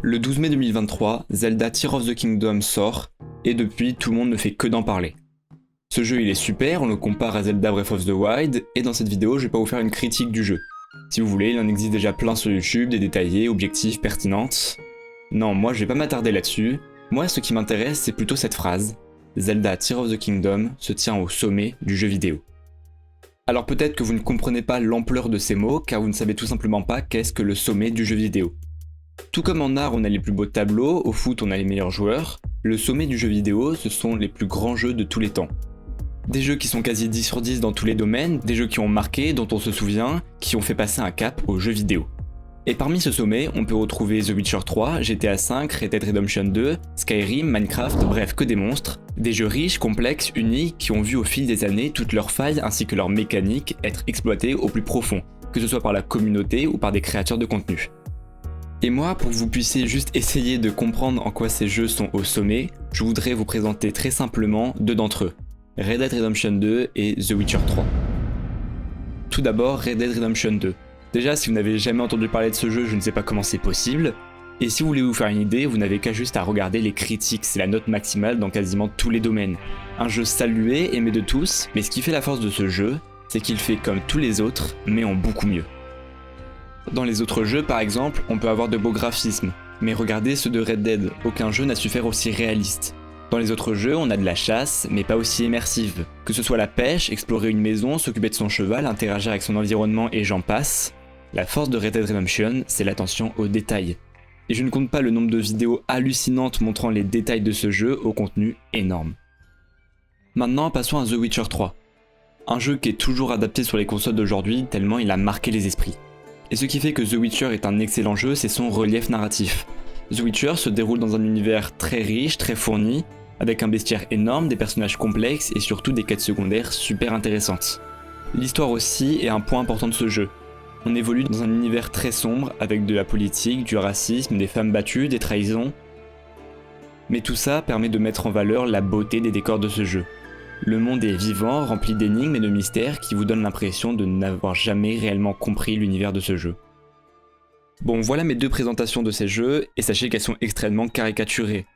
Le 12 mai 2023, Zelda Tears of the Kingdom sort, et depuis tout le monde ne fait que d'en parler. Ce jeu il est super, on le compare à Zelda Breath of the Wild, et dans cette vidéo je vais pas vous faire une critique du jeu. Si vous voulez, il en existe déjà plein sur YouTube, des détaillés, objectifs, pertinentes. Non, moi je vais pas m'attarder là-dessus, moi ce qui m'intéresse c'est plutôt cette phrase, Zelda Tears of the Kingdom se tient au sommet du jeu vidéo. Alors peut-être que vous ne comprenez pas l'ampleur de ces mots, car vous ne savez tout simplement pas qu'est-ce que le sommet du jeu vidéo. Tout comme en art on a les plus beaux tableaux, au foot on a les meilleurs joueurs, le sommet du jeu vidéo ce sont les plus grands jeux de tous les temps. Des jeux qui sont quasi 10 sur 10 dans tous les domaines, des jeux qui ont marqué, dont on se souvient, qui ont fait passer un cap aux jeux vidéo. Et parmi ce sommet, on peut retrouver The Witcher 3, GTA V, Red Dead Redemption 2, Skyrim, Minecraft, bref que des monstres, des jeux riches, complexes, uniques, qui ont vu au fil des années toutes leurs failles ainsi que leurs mécaniques être exploitées au plus profond, que ce soit par la communauté ou par des créateurs de contenu. Et moi, pour que vous puissiez juste essayer de comprendre en quoi ces jeux sont au sommet, je voudrais vous présenter très simplement deux d'entre eux, Red Dead Redemption 2 et The Witcher 3. Tout d'abord, Red Dead Redemption 2. Déjà, si vous n'avez jamais entendu parler de ce jeu, je ne sais pas comment c'est possible. Et si vous voulez vous faire une idée, vous n'avez qu'à juste à regarder les critiques, c'est la note maximale dans quasiment tous les domaines. Un jeu salué, aimé de tous, mais ce qui fait la force de ce jeu, c'est qu'il fait comme tous les autres, mais en beaucoup mieux. Dans les autres jeux, par exemple, on peut avoir de beaux graphismes, mais regardez ceux de Red Dead, aucun jeu n'a su faire aussi réaliste. Dans les autres jeux, on a de la chasse, mais pas aussi immersive. Que ce soit la pêche, explorer une maison, s'occuper de son cheval, interagir avec son environnement et j'en passe, la force de Red Dead Redemption, c'est l'attention aux détails. Et je ne compte pas le nombre de vidéos hallucinantes montrant les détails de ce jeu au contenu énorme. Maintenant, passons à The Witcher 3. Un jeu qui est toujours adapté sur les consoles d'aujourd'hui tellement il a marqué les esprits. Et ce qui fait que The Witcher est un excellent jeu, c'est son relief narratif. The Witcher se déroule dans un univers très riche, très fourni, avec un bestiaire énorme, des personnages complexes et surtout des quêtes secondaires super intéressantes. L'histoire aussi est un point important de ce jeu. On évolue dans un univers très sombre avec de la politique, du racisme, des femmes battues, des trahisons. Mais tout ça permet de mettre en valeur la beauté des décors de ce jeu. Le monde est vivant, rempli d'énigmes et de mystères qui vous donnent l'impression de n'avoir jamais réellement compris l'univers de ce jeu. Bon, voilà mes deux présentations de ces jeux, et sachez qu'elles sont extrêmement caricaturées.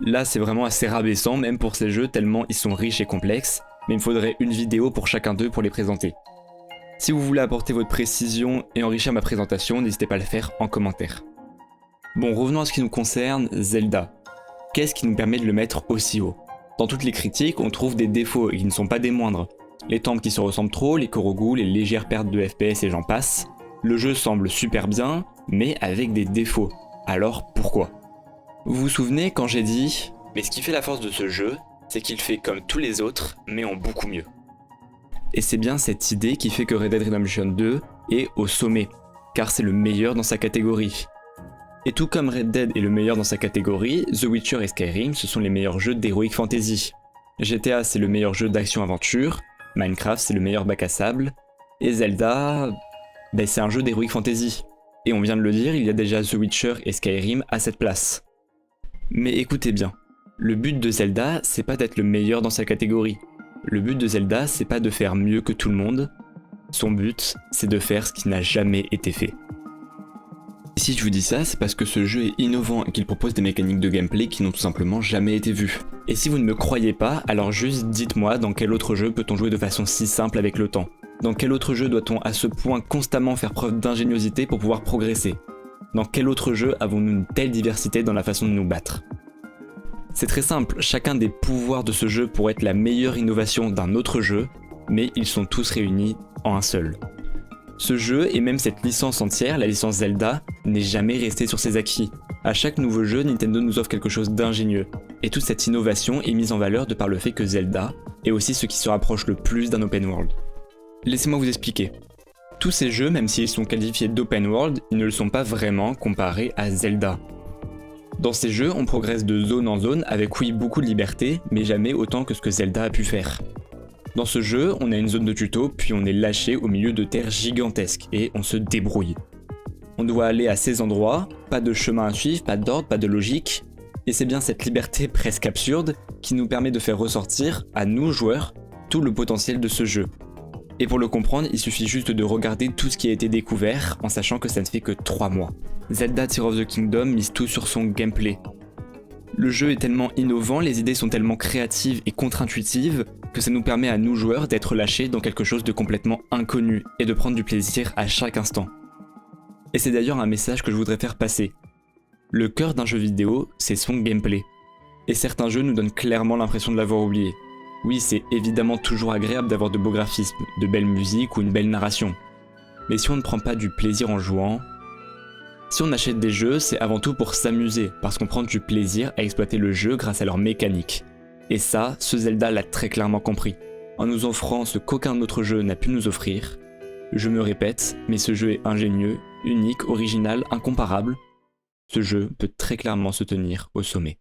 Là, c'est vraiment assez rabaissant, même pour ces jeux, tellement ils sont riches et complexes, mais il me faudrait une vidéo pour chacun d'eux pour les présenter. Si vous voulez apporter votre précision et enrichir ma présentation, n'hésitez pas à le faire en commentaire. Bon, revenons à ce qui nous concerne, Zelda. Qu'est-ce qui nous permet de le mettre aussi haut ? Dans toutes les critiques, on trouve des défauts, et qui ne sont pas des moindres. Les temples qui se ressemblent trop, les Korogu, les légères pertes de FPS et j'en passe. Le jeu semble super bien, mais avec des défauts. Alors pourquoi ? Vous vous souvenez quand j'ai dit « Mais ce qui fait la force de ce jeu, c'est qu'il fait comme tous les autres, mais en beaucoup mieux ». Et c'est bien cette idée qui fait que Red Dead Redemption 2 est au sommet, car c'est le meilleur dans sa catégorie. Et tout comme Red Dead est le meilleur dans sa catégorie, The Witcher et Skyrim ce sont les meilleurs jeux d'Heroic Fantasy. GTA c'est le meilleur jeu d'action-aventure, Minecraft c'est le meilleur bac à sable, et Zelda, c'est un jeu d'Heroic Fantasy. Et on vient de le dire, il y a déjà The Witcher et Skyrim à cette place. Mais écoutez bien, le but de Zelda c'est pas d'être le meilleur dans sa catégorie. Le but de Zelda c'est pas de faire mieux que tout le monde, son but c'est de faire ce qui n'a jamais été fait. Et si je vous dis ça, c'est parce que ce jeu est innovant et qu'il propose des mécaniques de gameplay qui n'ont tout simplement jamais été vues. Et si vous ne me croyez pas, alors juste dites-moi dans quel autre jeu peut-on jouer de façon si simple avec le temps ? Dans quel autre jeu doit-on à ce point constamment faire preuve d'ingéniosité pour pouvoir progresser ? Dans quel autre jeu avons-nous une telle diversité dans la façon de nous battre ? C'est très simple, chacun des pouvoirs de ce jeu pourrait être la meilleure innovation d'un autre jeu, mais ils sont tous réunis en un seul. Ce jeu, et même cette licence entière, la licence Zelda, n'est jamais restée sur ses acquis. À chaque nouveau jeu, Nintendo nous offre quelque chose d'ingénieux, et toute cette innovation est mise en valeur de par le fait que Zelda est aussi ce qui se rapproche le plus d'un open world. Laissez-moi vous expliquer. Tous ces jeux, même s'ils sont qualifiés d'open world, ils ne le sont pas vraiment comparés à Zelda. Dans ces jeux, on progresse de zone en zone avec oui beaucoup de liberté, mais jamais autant que ce que Zelda a pu faire. Dans ce jeu, on a une zone de tuto, puis on est lâché au milieu de terres gigantesques, et on se débrouille. On doit aller à ces endroits, pas de chemin à suivre, pas d'ordre, pas de logique, et c'est bien cette liberté presque absurde qui nous permet de faire ressortir, à nous joueurs, tout le potentiel de ce jeu. Et pour le comprendre, il suffit juste de regarder tout ce qui a été découvert en sachant que ça ne fait que 3 mois. Zelda Tears of the Kingdom mise tout sur son gameplay. Le jeu est tellement innovant, les idées sont tellement créatives et contre-intuitives que ça nous permet à nous joueurs d'être lâchés dans quelque chose de complètement inconnu et de prendre du plaisir à chaque instant. Et c'est d'ailleurs un message que je voudrais faire passer. Le cœur d'un jeu vidéo, c'est son gameplay. Et certains jeux nous donnent clairement l'impression de l'avoir oublié. Oui, c'est évidemment toujours agréable d'avoir de beaux graphismes, de belles musiques ou une belle narration. Mais si on ne prend pas du plaisir en jouant... Si on achète des jeux, c'est avant tout pour s'amuser, parce qu'on prend du plaisir à exploiter le jeu grâce à leur mécanique. Et ça, ce Zelda l'a très clairement compris, en nous offrant ce qu'aucun autre jeu n'a pu nous offrir. Je me répète, mais ce jeu est ingénieux, unique, original, incomparable. Ce jeu peut très clairement se tenir au sommet.